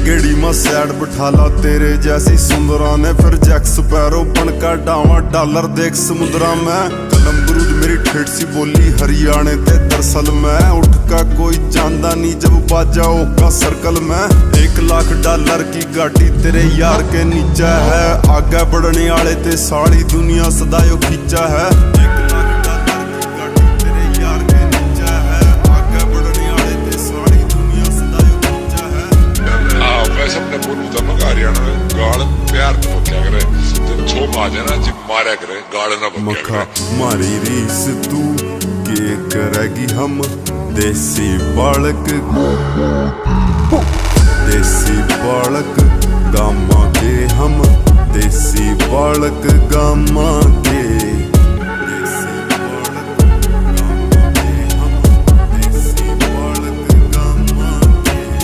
गेड़ी में सैड बिठा ला तेरे जैसी सुंदरा ने, फिर जैक स्पैरो बनकर डावा डॉलर देख समुद्रा में। कलम बरूद मेरी ठेठ सी बोली हरियाणे ते, दरअसल मैं उठ का कोई जानदा नहीं जब बाजाओ का सर्कल में। 1 लाख डॉलर की गाड़ी तेरे यार के नीचे है, आगे बढ़ने वाले ते सारी दुनिया सदायो खींचा है। 1 लाख डॉलर की गाड़ी तेरे यार के नीचे है, आगे बढ़ने वाले ते सारी दुनिया सदायो खींचा है। वैसे अपने बोलू तो मगर हरियाणा में गाड़ प्यार तो क्या करे, जब छो मारे ना जिप मारा करे गाड़ ना बक्या करे। मारी रीस तू के करेगी हम देसी बालक, देसी बालक गामा के हम, देसी बालक गामा के।